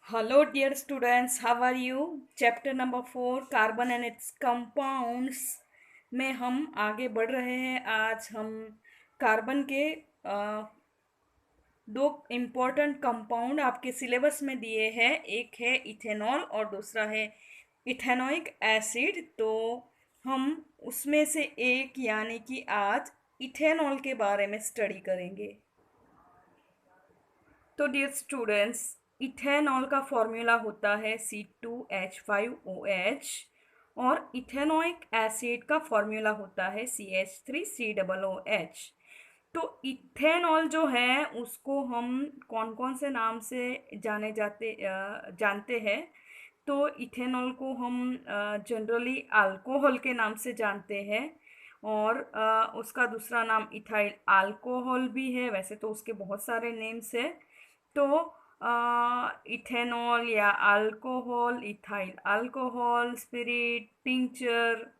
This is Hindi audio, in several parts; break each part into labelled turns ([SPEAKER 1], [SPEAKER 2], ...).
[SPEAKER 1] Hello, dear students. How are you? Chapter number 4 carbon and it's compounds में हम आगे बढ़ रहे हैं। आज हम कार्बन के दो इम्पोर्टेंट कंपाउंड आपके सिलेबस में दिए हैं। एक है इथेनॉल और दूसरा है इथेनोइक एसिड। तो हम उसमें से एक यानी कि आज इथेनॉल के बारे में स्टडी करेंगे। तो डियर स्टूडेंट्स, इथेनॉल का फॉर्मूला होता है C2H5OH और इथेनोइक एसिड का फॉर्मूला होता है CH3COOH। तो इथेनॉल जो है उसको हम कौन कौन से नाम से जानते हैं। तो इथेनॉल को हम जनरली अल्कोहल के नाम से जानते हैं और उसका दूसरा नाम इथाइल अल्कोहल भी है। वैसे तो उसके बहुत सारे नेम्स है। तो इथेनॉल या alcohol, ethyl alcohol, spirit, tincture,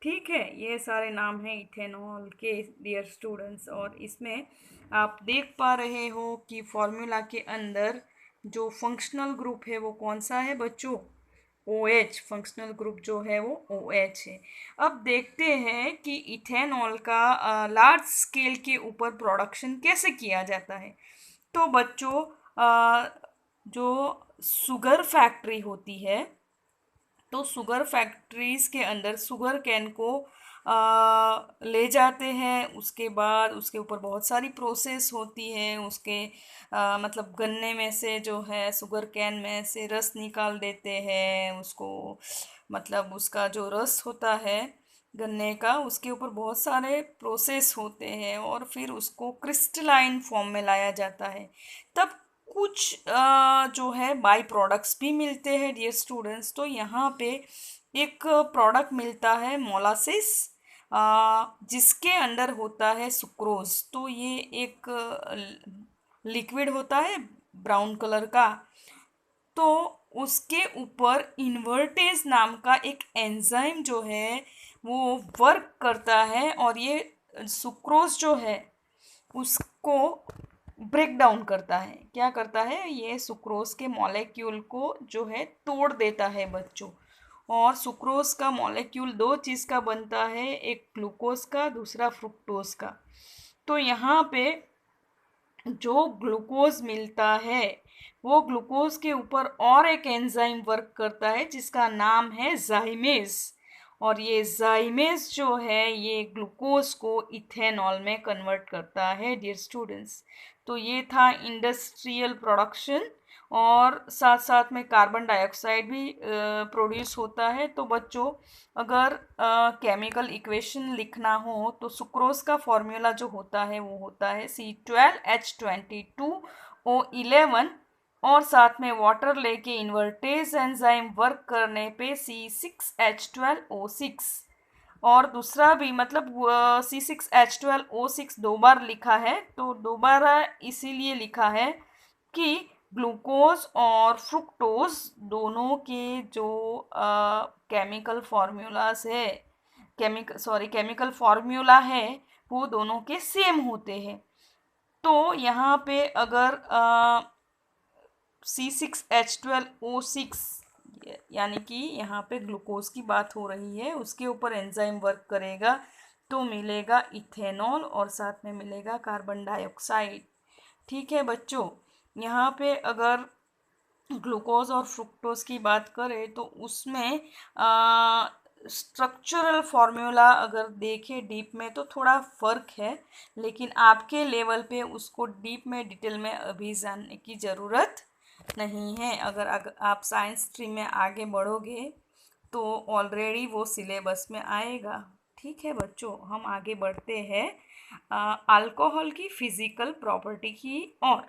[SPEAKER 1] ठीक है, ये सारे नाम हैं इथेनॉल के डियर स्टूडेंट्स। और इसमें आप देख पा रहे हो कि फॉर्मूला के अंदर जो फंक्शनल ग्रुप है वो कौन सा है बच्चों? OH। फंक्शनल ग्रुप जो है वो OH है। अब देखते हैं कि इथेनॉल का लार्ज स्केल के ऊपर प्रोडक्शन कैसे किया जाता है। तो बच्चों, जो शुगर फैक्ट्री होती है, तो शुगर फैक्ट्रीज के अंदर शुगर कैन को ले जाते हैं। उसके बाद उसके ऊपर बहुत सारी प्रोसेस होती है। उसके मतलब गन्ने में से जो है शुगर कैन में से रस निकाल देते हैं उसको। मतलब उसका जो रस होता है गन्ने का, उसके ऊपर बहुत सारे प्रोसेस होते हैं और फिर उसको क्रिस्टलाइन फॉर्म में लाया जाता है। तब कुछ जो है बाई प्रोडक्ट्स भी मिलते हैं डियर स्टूडेंट्स। तो यहाँ पे एक प्रोडक्ट मिलता है मोलासिस, जिसके अंदर होता है सुक्रोज। तो ये एक लिक्विड होता है ब्राउन कलर का। तो उसके ऊपर इन्वर्टेज नाम का एक एंजाइम जो है वो वर्क करता है और ये सुक्रोज जो है उसको ब्रेक डाउन करता है। क्या करता है? ये सुक्रोज के मॉलिक्यूल को जो है तोड़ देता है बच्चों। और सुक्रोज का मॉलिक्यूल दो चीज़ का बनता है, एक ग्लूकोज का, दूसरा फ्रुक्टोज का। तो यहाँ पे जो ग्लूकोज मिलता है वो ग्लूकोज के ऊपर और एक एंजाइम वर्क करता है जिसका नाम है जाइमेज। और ये जाइमेज जो है ये ग्लूकोज को इथेनॉल में कन्वर्ट करता है डियर स्टूडेंट्स। तो ये था इंडस्ट्रियल प्रोडक्शन और साथ साथ में कार्बन डाइऑक्साइड भी प्रोड्यूस होता है। तो बच्चों, अगर केमिकल इक्वेशन लिखना हो तो सुक्रोज का फॉर्मूला जो होता है वो होता है C12H22O11 और साथ में वाटर लेके इन्वर्टेज एंजाइम वर्क करने पे C6H12O6। और दूसरा भी मतलब C6H12O6 दो बार लिखा है, तो दोबारा इसीलिए लिखा है कि ग्लूकोज और फ्रुक्टोज दोनों के जो केमिकल फार्मूलाज है, केमिकल फार्मूला है, वो दोनों के सेम होते हैं। तो यहाँ पे अगर C6H12O6 यानी कि यहाँ पे ग्लूकोज की बात हो रही है, उसके ऊपर एंजाइम वर्क करेगा तो मिलेगा इथेनॉल और साथ में मिलेगा कार्बन डाइऑक्साइड। ठीक है बच्चों, यहाँ पे अगर ग्लूकोज और फ्रुक्टोज की बात करें तो उसमें स्ट्रक्चरल फॉर्मूला अगर देखें डीप में तो थोड़ा फ़र्क है, लेकिन आपके लेवल पे उसको डीप में डिटेल में अभी जानने की ज़रूरत नहीं है। अगर आप साइंस स्ट्रीम में आगे बढ़ोगे तो ऑलरेडी वो सिलेबस में आएगा। ठीक है बच्चों, हम आगे बढ़ते हैं अल्कोहल की फिज़िकल प्रॉपर्टी की ओर।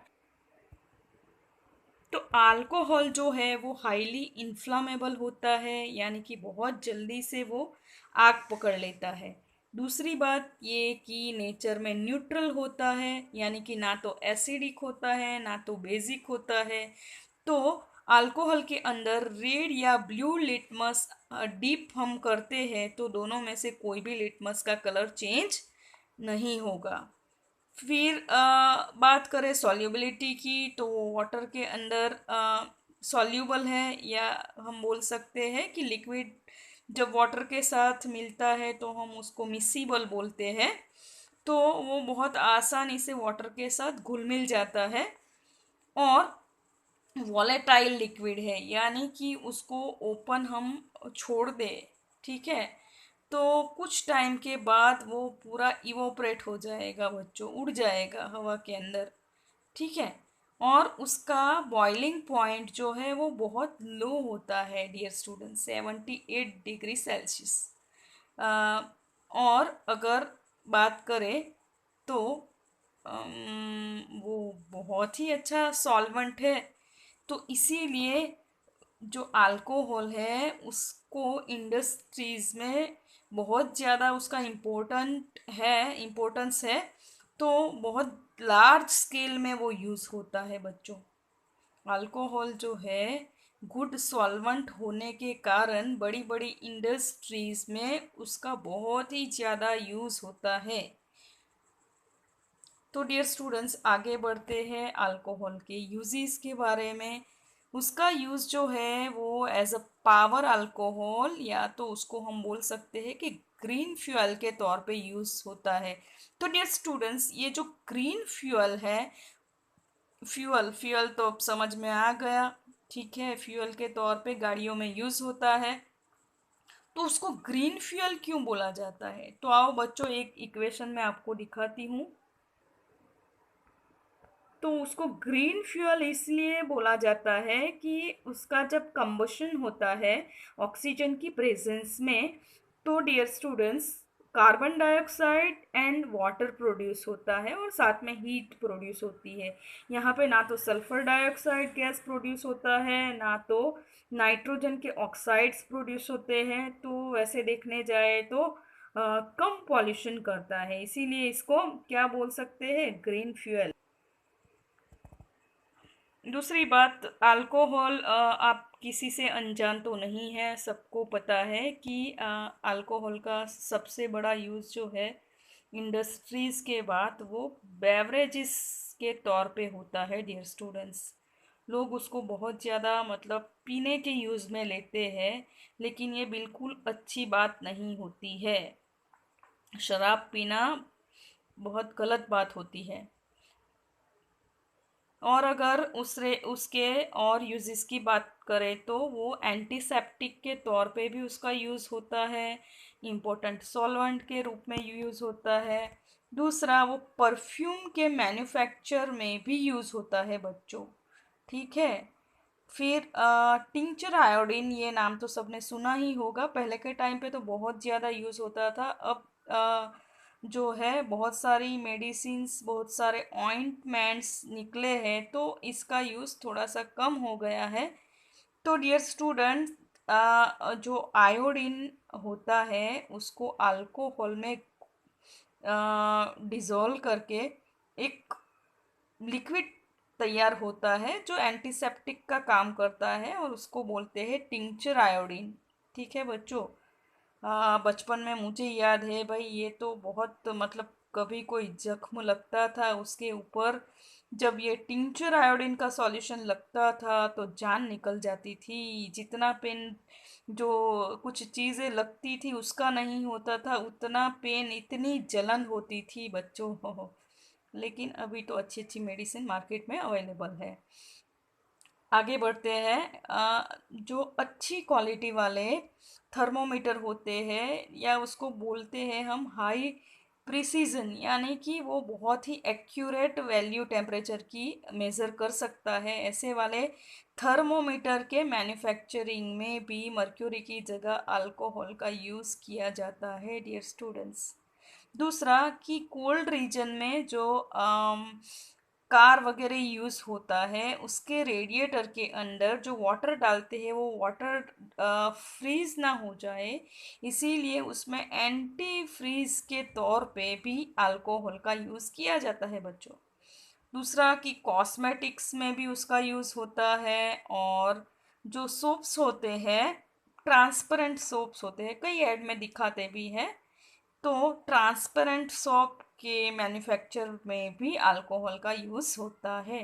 [SPEAKER 1] तो अल्कोहल जो है वो हाईली इन्फ्लामेबल होता है, यानी कि बहुत जल्दी से वो आग पकड़ लेता है। दूसरी बात ये कि नेचर में न्यूट्रल होता है, यानी कि ना तो एसिडिक होता है ना तो बेसिक होता है। तो अल्कोहल के अंदर रेड या ब्लू लिटमस डीप हम करते हैं तो दोनों में से कोई भी लिटमस का कलर चेंज नहीं होगा। फिर बात करें सॉल्युबिलिटी की तो वाटर के अंदर सॉल्यूबल है, या हम बोल सकते हैं कि लिक्विड जब वाटर के साथ मिलता है तो हम उसको मिसिबल बोलते हैं। तो वो बहुत आसानी से वाटर के साथ घुल मिल जाता है। और वॉलेटाइल लिक्विड है, यानी कि उसको ओपन हम छोड़ दें, ठीक है, तो कुछ टाइम के बाद वो पूरा इवोपरेट हो जाएगा बच्चों, उड़ जाएगा हवा के अंदर, ठीक है। और उसका बॉइलिंग पॉइंट जो है वो बहुत लो होता है डियर स्टूडेंट, 78 डिग्री सेल्सियस। और अगर बात करें तो वो बहुत ही अच्छा सॉल्वेंट है। तो इसीलिए जो अल्कोहल है उसको इंडस्ट्रीज में बहुत ज़्यादा उसका इम्पोर्टेंस है। तो बहुत लार्ज स्केल में वो यूज़ होता है बच्चों। अल्कोहल जो है गुड सॉल्वेंट होने के कारण बड़ी बड़ी इंडस्ट्रीज में उसका बहुत ही ज़्यादा यूज़ होता है। तो डियर स्टूडेंट्स, आगे बढ़ते हैं अल्कोहल के यूजेस के बारे में। उसका यूज़ जो है वो एज अ पावर अल्कोहल, या तो उसको हम बोल सकते हैं कि ग्रीन फ्यूल के तौर पे यूज़ होता है। तो डियर स्टूडेंट्स, ये जो ग्रीन फ्यूल है, फ्यूल फ्यूल तो अब समझ में आ गया, ठीक है, फ्यूल के तौर पे गाड़ियों में यूज़ होता है। तो उसको ग्रीन फ्यूल क्यों बोला जाता है? तो आओ बच्चों, एक इक्वेशन में आपको दिखाती हूँ। तो उसको ग्रीन फ्यूल इसलिए बोला जाता है कि उसका जब कंबशन होता है ऑक्सीजन की प्रेजेंस में, तो dear students, carbon dioxide and water produce होता है और साथ में हीट प्रोड्यूस होती है। यहाँ पे ना तो सल्फर डाइऑक्साइड गैस प्रोड्यूस होता है, ना तो नाइट्रोजन के ऑक्साइड्स प्रोड्यूस होते हैं। तो वैसे देखने जाए तो कम पॉल्यूशन करता है, इसीलिए इसको क्या बोल सकते हैं, ग्रीन फ्यूल। दूसरी बात, अल्कोहल आप किसी से अनजान तो नहीं है, सबको पता है कि अल्कोहल का सबसे बड़ा यूज़ जो है इंडस्ट्रीज़ के बाद वो बेवरेजेस के तौर पे होता है डियर स्टूडेंट्स। लोग उसको बहुत ज़्यादा मतलब पीने के यूज़ में लेते हैं, लेकिन ये बिल्कुल अच्छी बात नहीं होती है। शराब पीना बहुत गलत बात होती है। और अगर उसके और यूजेस की बात करें तो वो एंटीसेप्टिक के तौर पे भी उसका यूज़ होता है, इम्पोर्टेंट सॉल्वेंट के रूप में यूज़ होता है। दूसरा, वो परफ्यूम के मैन्युफैक्चर में भी यूज़ होता है बच्चों, ठीक है। फिर टिंचर आयोडीन, ये नाम तो सबने सुना ही होगा, पहले के टाइम पे तो बहुत ज़्यादा यूज़ होता था। अब जो है बहुत सारी मेडिसिन्स, बहुत सारे ऑइंटमेंट्स निकले हैं, तो इसका यूज़ थोड़ा सा कम हो गया है। तो डियर स्टूडेंट, जो आयोडीन होता है उसको अल्कोहल में डिज़ोल्व करके एक लिक्विड तैयार होता है जो एंटीसेप्टिक का काम करता है, और उसको बोलते हैं टिंचर आयोडीन, ठीक है बच्चों। बचपन में मुझे याद है भाई, ये तो बहुत मतलब कभी कोई जख्म लगता था उसके ऊपर, जब ये टिंचर आयोडीन का सॉल्यूशन लगता था तो जान निकल जाती थी। जितना पेन जो कुछ चीज़ें लगती थी उसका नहीं होता था, उतना पेन, इतनी जलन होती थी बच्चों। लेकिन अभी तो अच्छी अच्छी मेडिसिन मार्केट में अवेलेबल है। आगे बढ़ते हैं। जो अच्छी क्वालिटी वाले थर्मोमीटर होते हैं, या उसको बोलते हैं हम हाई प्रिसीजन, यानी कि वो बहुत ही एक्यूरेट वैल्यू टेम्परेचर की मेज़र कर सकता है, ऐसे वाले थर्मोमीटर के मैन्युफैक्चरिंग में भी मर्क्यूरी की जगह अल्कोहल का यूज़ किया जाता है डियर स्टूडेंट्स। दूसरा, कि कोल्ड रीजन में जो कार वगैरह यूज़ होता है उसके रेडिएटर के अंदर जो वाटर डालते हैं वो वाटर फ्रीज ना हो जाए, इसीलिए उसमें एंटी फ्रीज के तौर पे भी अल्कोहल का यूज़ किया जाता है बच्चों। दूसरा, कि कॉस्मेटिक्स में भी उसका यूज़ होता है। और जो सोप्स होते हैं, ट्रांसपेरेंट सोप्स होते हैं, कई ऐड में दिखाते भी हैं, तो ट्रांसपेरेंट सोप के मैन्युफैक्चर में भी अल्कोहल का यूज़ होता है।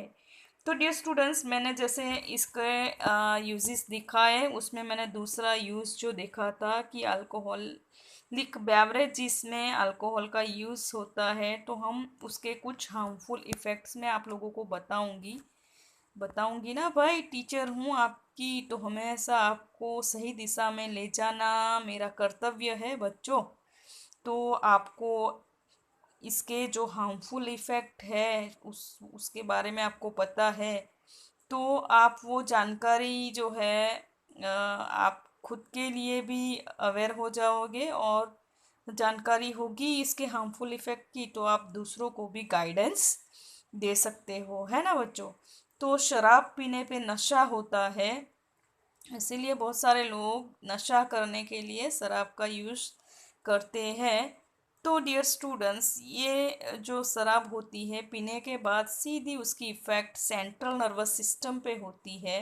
[SPEAKER 1] तो डियर स्टूडेंट्स, मैंने जैसे इसके यूजेस दिखाए, उसमें मैंने दूसरा यूज़ जो देखा था कि अल्कोहलिक बेवरेज जिसमें अल्कोहल का यूज़ होता है, तो हम उसके कुछ हार्मफुल इफ़ेक्ट्स मैं आप लोगों को बताऊंगी ना भाई, टीचर हूँ आपकी, तो हमेशा आपको सही दिशा में ले जाना मेरा कर्तव्य है बच्चों। तो आपको इसके जो हार्मफुल इफ़ेक्ट है उसके बारे में आपको पता है, तो आप वो जानकारी जो है आप खुद के लिए भी अवेयर हो जाओगे, और जानकारी होगी इसके हार्मफुल इफ़ेक्ट की, तो आप दूसरों को भी गाइडेंस दे सकते हो, है ना बच्चों। तो शराब पीने पे नशा होता है, इसीलिए बहुत सारे लोग नशा करने के लिए शराब का यूज़ करते हैं। तो डियर स्टूडेंट्स, ये जो शराब होती है पीने के बाद सीधी उसकी इफ़ेक्ट सेंट्रल नर्वस सिस्टम पे होती है,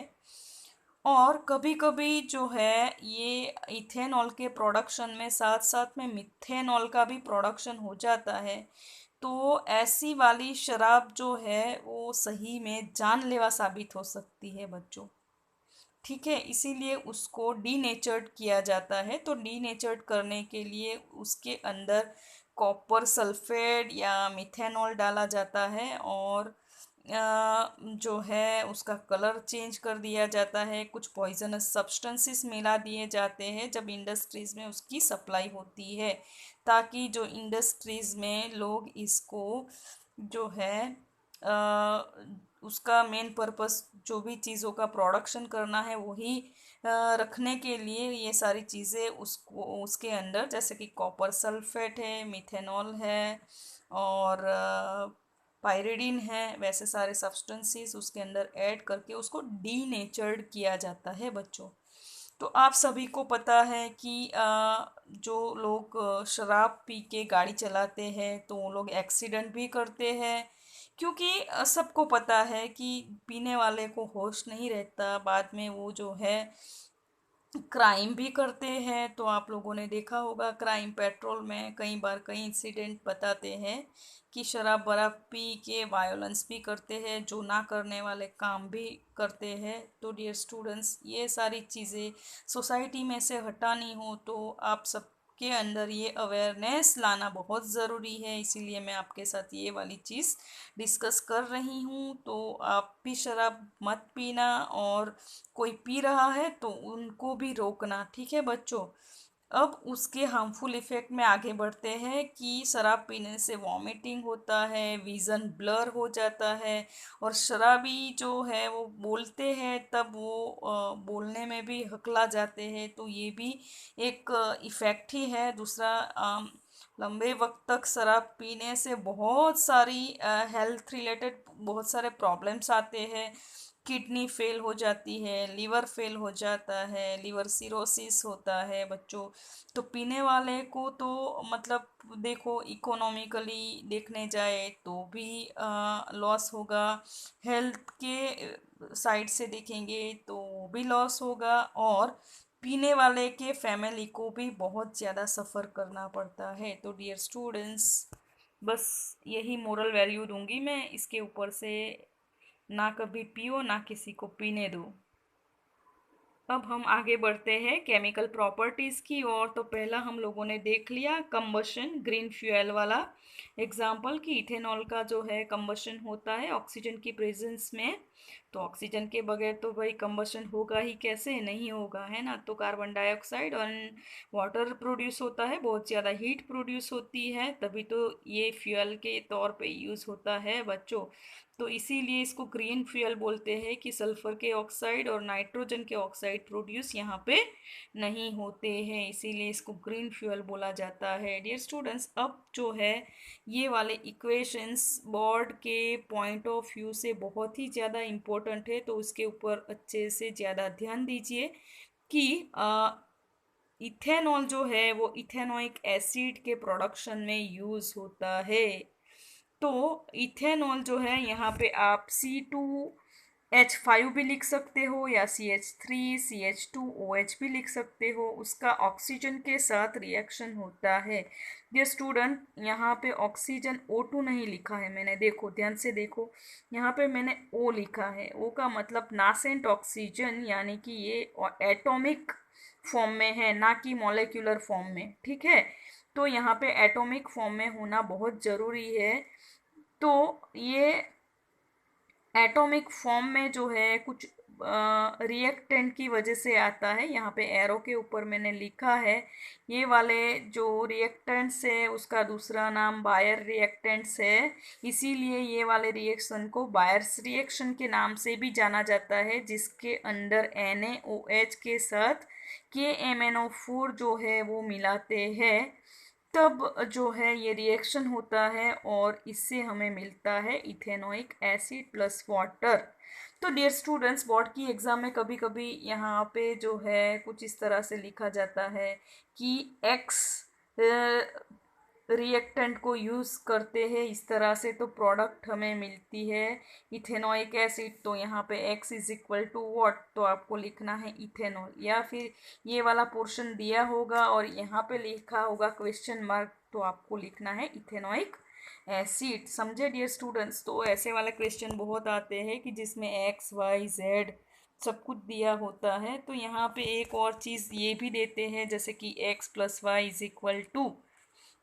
[SPEAKER 1] और कभी कभी जो है ये इथेनॉल के प्रोडक्शन में साथ साथ में मिथेनॉल का भी प्रोडक्शन हो जाता है। तो ऐसी वाली शराब जो है वो सही में जानलेवा साबित हो सकती है बच्चों। ठीक है, इसीलिए उसको डीनेचर्ड किया जाता है। तो डीनेचर्ड करने के लिए उसके अंदर कॉपर सल्फेट या मिथेनॉल डाला जाता है, और जो है उसका कलर चेंज कर दिया जाता है, कुछ पॉइजनस सब्सटेंसेस मिला दिए जाते हैं जब इंडस्ट्रीज़ में उसकी सप्लाई होती है, ताकि जो इंडस्ट्रीज़ में लोग इसको जो है उसका मेन पर्पस जो भी चीज़ों का प्रोडक्शन करना है वही रखने के लिए ये सारी चीज़ें उसको उसके अंदर, जैसे कि कॉपर सल्फेट है, मिथेनॉल है, और पायरिडीन है, वैसे सारे सब्सटेंसेस उसके अंदर ऐड करके उसको डीनेचर्ड किया जाता है बच्चों। तो आप सभी को पता है कि जो लोग शराब पी के गाड़ी चलाते हैं तो वो लोग एक्सीडेंट भी करते हैं, क्योंकि सबको पता है कि पीने वाले को होश नहीं रहता, बाद में वो जो है क्राइम भी करते हैं। तो आप लोगों ने देखा होगा क्राइम पेट्रोल में कई बार कई इंसिडेंट बताते हैं कि शराब बराब पी के वायोलेंस भी करते हैं, जो ना करने वाले काम भी करते हैं। तो डियर स्टूडेंट्स, ये सारी चीज़ें सोसाइटी में से हटानी हो तो आप सबके अंदर ये अवेयरनेस लाना बहुत ज़रूरी है, इसीलिए मैं आपके साथ ये वाली चीज़ डिस्कस कर रही हूँ। तो आप भी शराब मत पीना, और कोई पी रहा है तो उनको भी रोकना, ठीक है बच्चों। अब उसके हार्मफुल इफ़ेक्ट में आगे बढ़ते हैं कि शराब पीने से वॉमिटिंग होता है, विज़न ब्लर हो जाता है, और शराबी जो है वो बोलते हैं तब वो बोलने में भी हकला जाते हैं, तो ये भी एक इफ़ेक्ट ही है। दूसरा, लंबे वक्त तक शराब पीने से बहुत सारी हेल्थ रिलेटेड बहुत सारे प्रॉब्लम्स आते हैं। किडनी फेल हो जाती है, लीवर फेल हो जाता है, लीवर सिरोसिस होता है बच्चों। तो पीने वाले को तो मतलब देखो, इकोनॉमिकली देखने जाए तो भी लॉस होगा, हेल्थ के साइड से देखेंगे तो वो भी लॉस होगा, और पीने वाले के फैमिली को भी बहुत ज़्यादा सफ़र करना पड़ता है। तो डियर स्टूडेंट्स, बस यही मोरल वैल्यू दूंगी मैं इसके ऊपर से, ना कभी पियो ना किसी को पीने दो। अब हम आगे बढ़ते हैं केमिकल प्रॉपर्टीज़ की ओर। तो पहला हम लोगों ने देख लिया कंबशन, ग्रीन फ्यूल वाला एग्जाम्पल, कि इथेनॉल का जो है कंबशन होता है ऑक्सीजन की प्रेजेंस में। तो ऑक्सीजन के बगैर तो भाई कंबशन होगा ही कैसे, नहीं होगा, है ना। तो कार्बन डाइऑक्साइड और वाटर प्रोड्यूस होता है, बहुत ज़्यादा हीट प्रोड्यूस होती है, तभी तो ये फ्यूल के तौर पे यूज़ होता है बच्चों। तो इसीलिए इसको ग्रीन फ्यूल बोलते हैं कि सल्फर के ऑक्साइड और नाइट्रोजन के ऑक्साइड प्रोड्यूस यहाँ पे नहीं होते हैं, इसीलिए इसको ग्रीन फ्यूल बोला जाता है। डियर स्टूडेंट्स, अब जो है ये वाले इक्वेशंस बोर्ड के पॉइंट ऑफ व्यू से बहुत ही ज़्यादा इम्पोर्टेंट है, तो उसके ऊपर अच्छे से ज़्यादा ध्यान दीजिए कि इथेनॉल जो है वो इथेनोइक एसिड के प्रोडक्शन में यूज़ होता है। तो इथेनॉल जो है यहाँ पे आप C2 H5 भी लिख सकते हो या CH3 CH2OH भी लिख सकते हो। उसका ऑक्सीजन के साथ रिएक्शन होता है। ये स्टूडेंट यहाँ पे ऑक्सीजन O2 नहीं लिखा है मैंने, देखो ध्यान से देखो, यहाँ पे मैंने O लिखा है। O का मतलब नासेंट ऑक्सीजन, यानी कि ये एटॉमिक फॉर्म में है, ना कि मॉलिक्यूलर फॉर्म में। ठीक है, तो यहाँ पे एटॉमिक फॉर्म में होना बहुत ज़रूरी है। तो ये एटॉमिक फॉर्म में जो है कुछ रिएक्टेंट की वजह से आता है। यहाँ पे एरो के ऊपर मैंने लिखा है, ये वाले जो रिएक्टेंट्स है उसका दूसरा नाम बायर रिएक्टेंट्स है। इसीलिए ये वाले रिएक्शन को बायर्स रिएक्शन के नाम से भी जाना जाता है, जिसके अंदर NaOH के साथ KMnO4 जो है वो मिलाते हैं, तब जो है ये रिएक्शन होता है और इससे हमें मिलता है इथेनोइक एसिड प्लस वाटर। तो डियर स्टूडेंट्स, बोर्ड की एग्ज़ाम में कभी कभी यहाँ पे जो है कुछ इस तरह से लिखा जाता है कि एक्स रिएक्टेंट को यूज़ करते हैं इस तरह से, तो प्रोडक्ट हमें मिलती है इथेनोइक एसिड। तो यहाँ पे x is equal to what, तो आपको लिखना है इथेनॉल, या फिर ये वाला पोर्शन दिया होगा और यहाँ पे लिखा होगा क्वेश्चन मार्क, तो आपको लिखना है इथेनोइक एसिड। समझे डियर स्टूडेंट्स? तो ऐसे वाले क्वेश्चन बहुत आते हैं कि जिसमें XYZ सब कुछ दिया होता है। तो यहाँ पे एक और चीज़ ये भी देते हैं, जैसे कि x plus y is equal to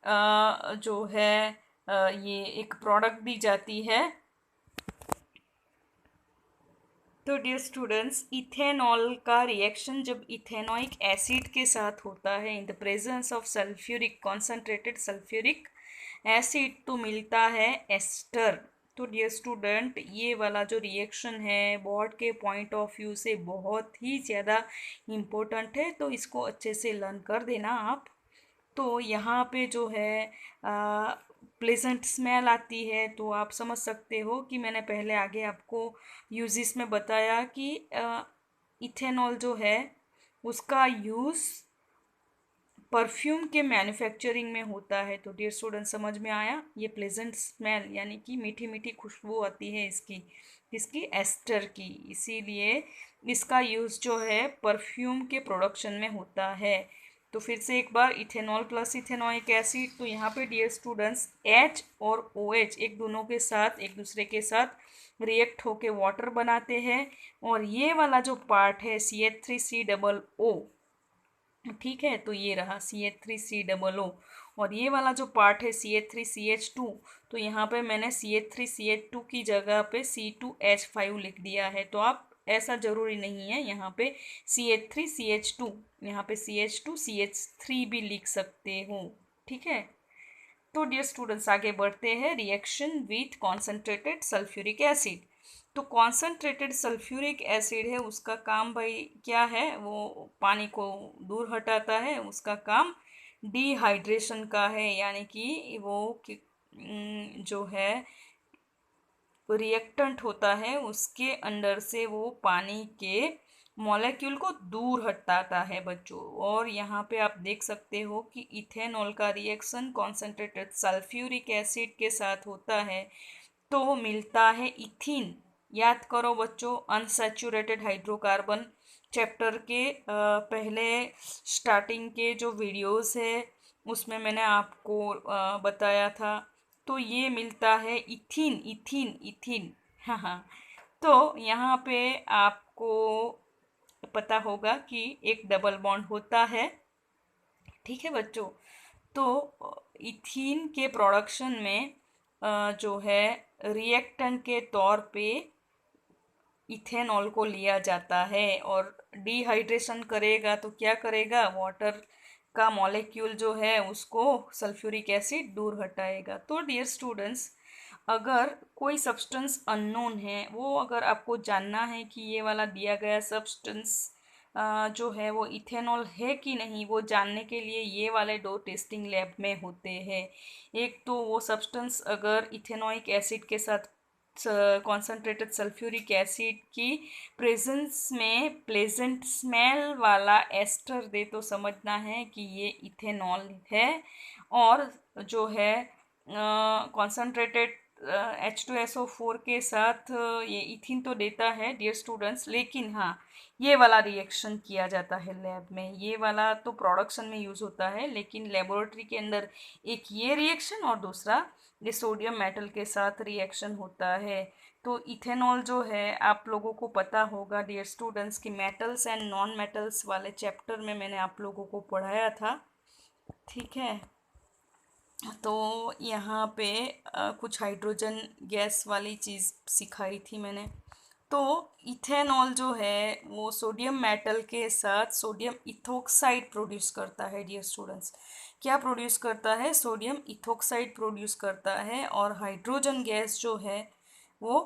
[SPEAKER 1] जो है ये एक प्रोडक्ट दी जाती है। तो डियर स्टूडेंट्स, इथेनॉल का रिएक्शन जब इथेनोइक एसिड के साथ होता है in the presence of sulphuric concentrated sulphuric acid, तो मिलता है एस्टर। तो डियर स्टूडेंट, ये वाला जो रिएक्शन है बोर्ड के पॉइंट ऑफ व्यू से बहुत ही ज़्यादा इम्पोर्टेंट है, तो इसको अच्छे से लर्न कर देना आप। तो यहाँ पे जो है प्लेजेंट स्मेल आती है, तो आप समझ सकते हो कि मैंने पहले आगे आपको यूजेस में बताया कि इथेनॉल जो है उसका यूज़ परफ्यूम के मैन्युफैक्चरिंग में होता है। तो डियर स्टूडेंट, समझ में आया? ये प्लेजेंट स्मेल यानी कि मीठी मीठी खुशबू आती है इसकी एस्टर की, इसीलिए इसका यूज़ जो है परफ्यूम के प्रोडक्शन में होता है। तो फिर से एक बार, इथेनॉल प्लस इथेनोइक एसिड, तो यहाँ पे डियर स्टूडेंट्स H और OH एक दोनों के साथ एक दूसरे के साथ रिएक्ट होके वाटर बनाते हैं, और ये वाला जो पार्ट है CH3COO, ठीक है, तो ये रहा CH3COO, और ये वाला जो पार्ट है CH3CH2, तो यहाँ पे मैंने CH3CH2 की जगह पे C2H5 लिख दिया है। तो आप ऐसा ज़रूरी नहीं है, यहाँ पे CH3CH2, यहाँ पे CH2CH3 भी लिख सकते हो। ठीक है, तो डियर स्टूडेंट्स आगे बढ़ते हैं। Reaction with concentrated sulphuric acid. तो कॉन्सेंट्रेटेड सल्फ्यूरिक एसिड है, उसका काम भाई क्या है, वो पानी को दूर हटाता है, उसका काम डिहाइड्रेशन का है, यानी कि वो जो है रिएक्टेंट होता है उसके अंदर से वो पानी के मॉलिक्यूल को दूर हटाता है बच्चों। और यहाँ पे आप देख सकते हो कि इथेनॉल का रिएक्शन कॉन्सेंट्रेटेड सल्फ्यूरिक एसिड के साथ होता है, तो मिलता है इथीन। याद करो बच्चों, अनसैचुरेटेड हाइड्रोकार्बन चैप्टर के पहले स्टार्टिंग के जो वीडियोस है उसमें मैंने आपको बताया था। तो ये मिलता है इथीन, इथीन, इथीन। हाँ हाँ, तो यहाँ पे आपको पता होगा कि एक डबल बॉन्ड होता है। ठीक है बच्चों, तो इथीन के प्रोडक्शन में जो है रिएक्टेंट के तौर पे इथेनॉल को लिया जाता है, और डिहाइड्रेशन करेगा तो क्या करेगा, वाटर का मॉलिक्यूल जो है उसको सल्फ्यूरिक एसिड दूर हटाएगा। तो डियर स्टूडेंट्स, अगर कोई सब्सटेंस अननोन है, वो अगर आपको जानना है कि ये वाला दिया गया सब्सटेंस जो है वो इथेनॉल है कि नहीं, वो जानने के लिए ये वाले दो टेस्टिंग लैब में होते हैं। एक तो वो सब्सटेंस अगर इथेनोइक एसिड के साथ कॉन्सेंट्रेटेड सल्फ्यूरिक एसिड की प्रेजेंस में प्लेजेंट स्मेल वाला एस्टर दे, तो समझना है कि ये इथेनॉल है। और जो है कॉन्सेंट्रेटेड H2SO4 के साथ ये इथिन तो देता है डियर स्टूडेंट्स, लेकिन हाँ ये वाला रिएक्शन किया जाता है लैब में। ये वाला तो प्रोडक्शन में यूज़ होता है, लेकिन लेबोरेटरी के अंदर एक ये रिएक्शन और दूसरा ये सोडियम मेटल के साथ रिएक्शन होता है। तो इथेनॉल जो है आप लोगों को पता होगा डियर स्टूडेंट्स कि मेटल्स एंड नॉन मेटल्स वाले चैप्टर में मैंने आप लोगों को पढ़ाया था, ठीक है। तो यहाँ पे कुछ हाइड्रोजन गैस वाली चीज़ सिखाई थी मैंने। तो इथेनॉल जो है वो सोडियम मेटल के साथ सोडियम इथोक्साइड प्रोड्यूस करता है डियर स्टूडेंट्स। क्या प्रोड्यूस करता है? सोडियम इथोक्साइड प्रोड्यूस करता है, और हाइड्रोजन गैस जो है वो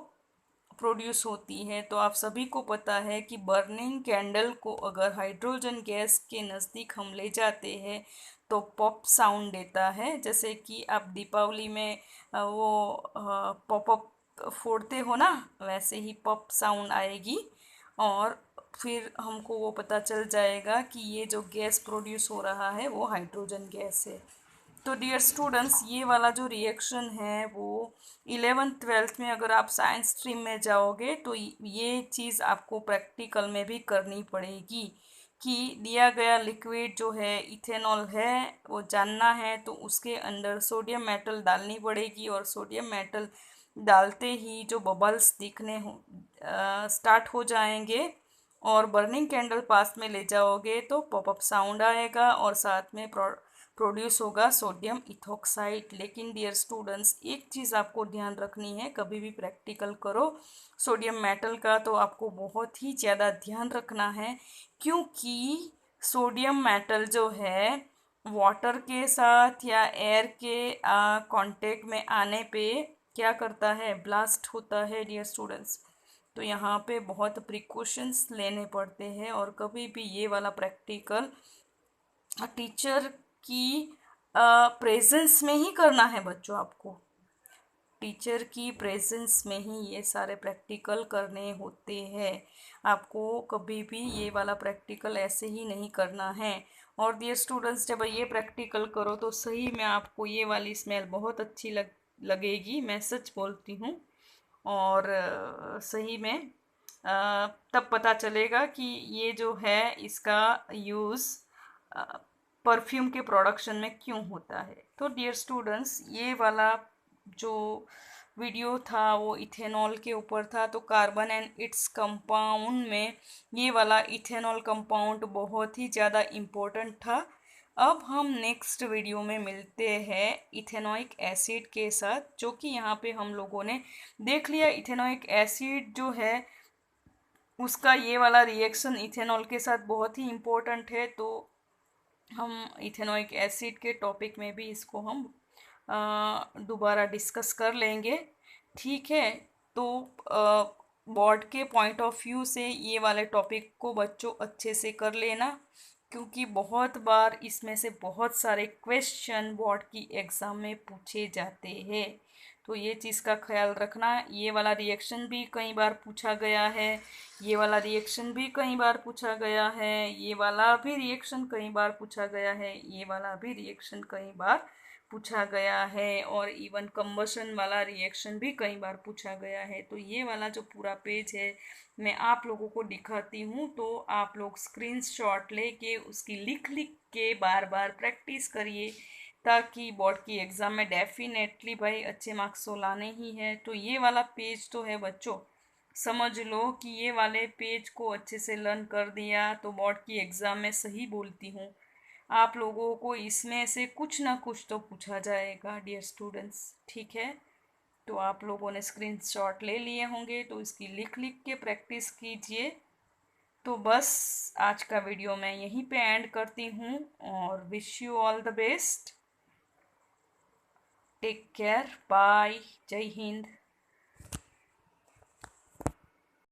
[SPEAKER 1] प्रोड्यूस होती है। तो आप सभी को पता है कि बर्निंग कैंडल को अगर हाइड्रोजन गैस के नज़दीक हम ले जाते हैं तो पॉप साउंड देता है। जैसे कि आप दीपावली में वो पॉप अप फोड़ते हो ना, वैसे ही पॉप साउंड आएगी और फिर हमको वो पता चल जाएगा कि ये जो गैस प्रोड्यूस हो रहा है वो हाइड्रोजन गैस है। तो डियर स्टूडेंट्स, ये वाला जो रिएक्शन है वो 11th-12th में अगर आप साइंस स्ट्रीम में जाओगे तो ये चीज़ आपको प्रैक्टिकल में भी करनी पड़ेगी कि दिया गया लिक्विड जो है इथेनॉल है वो जानना है, तो उसके अंदर सोडियम मेटल डालनी पड़ेगी, और सोडियम मेटल डालते ही जो बबल्स दिखने हो स्टार्ट हो जाएंगे और बर्निंग कैंडल पास में ले जाओगे तो पॉपअप साउंड आएगा और साथ में प्रोड्यूस होगा सोडियम इथोक्साइड। लेकिन डियर स्टूडेंट्स, एक चीज़ आपको ध्यान रखनी है, कभी भी प्रैक्टिकल करो सोडियम मेटल का तो आपको बहुत ही ज़्यादा ध्यान रखना है, क्योंकि सोडियम मेटल जो है वाटर के साथ या एयर के कांटेक्ट में आने पे क्या करता है? ब्लास्ट होता है डियर स्टूडेंट्स। तो यहाँ पे बहुत प्रिकॉशंस लेने पड़ते हैं, और कभी भी ये वाला प्रैक्टिकल टीचर की प्रेजेंस में ही करना है बच्चों। आपको टीचर की प्रेजेंस में ही ये सारे प्रैक्टिकल करने होते हैं। आपको कभी भी ये वाला प्रैक्टिकल ऐसे ही नहीं करना है। और डियर स्टूडेंट्स, जब ये प्रैक्टिकल करो तो सही में आपको ये वाली स्मेल बहुत अच्छी लगेगी, मैं सच बोलती हूँ। और सही में तब पता चलेगा कि ये जो है इसका यूज़ परफ्यूम के प्रोडक्शन में क्यों होता है। तो डियर स्टूडेंट्स, ये वाला जो वीडियो था वो इथेनॉल के ऊपर था। तो कार्बन एंड इट्स कंपाउंड में ये वाला इथेनॉल कंपाउंड बहुत ही ज़्यादा इम्पोर्टेंट था। अब हम नेक्स्ट वीडियो में मिलते हैं इथेनॉइक एसिड के साथ, जो कि यहाँ पे हम लोगों ने देख लिया इथेनॉइक एसिड जो है उसका ये वाला रिएक्शन इथेनॉल के साथ बहुत ही इम्पोर्टेंट है। तो हम इथेनॉइक एसिड के टॉपिक में भी इसको हम दोबारा डिस्कस कर लेंगे, ठीक है। तो बोर्ड के पॉइंट ऑफ व्यू से ये वाले टॉपिक को बच्चों अच्छे से कर लेना, क्योंकि बहुत बार इसमें से बहुत सारे क्वेश्चन बोर्ड की एग्ज़ाम में पूछे जाते हैं। तो ये चीज़ का ख्याल रखना। ये वाला रिएक्शन भी कई बार पूछा गया है, ये वाला रिएक्शन भी कई बार पूछा गया है, ये वाला भी रिएक्शन कई बार पूछा गया है, ये वाला भी रिएक्शन कई बार पूछा गया है, और इवन कंबशन वाला रिएक्शन भी कई बार पूछा गया है। तो ये वाला जो पूरा पेज है मैं आप लोगों को दिखाती हूँ, तो आप लोग स्क्रीनशॉट लेके उसकी लिख लिख के बार बार प्रैक्टिस करिए, ताकि बोर्ड की एग्ज़ाम में डेफिनेटली भाई अच्छे मार्क्स तो लाने ही है। तो ये वाला पेज तो है बच्चों, समझ लो कि ये वाले पेज को अच्छे से लर्न कर दिया तो बोर्ड की एग्ज़ाम में सही बोलती हूँ आप लोगों को इसमें से कुछ ना कुछ तो पूछा जाएगा डियर स्टूडेंट्स, ठीक है। तो आप लोगों ने स्क्रीनशॉट ले लिए होंगे, तो इसकी लिख लिख के प्रैक्टिस कीजिए। तो बस आज का वीडियो मैं यहीं पे एंड करती हूँ, और wish you all the best. Take care, bye, Jai Hind.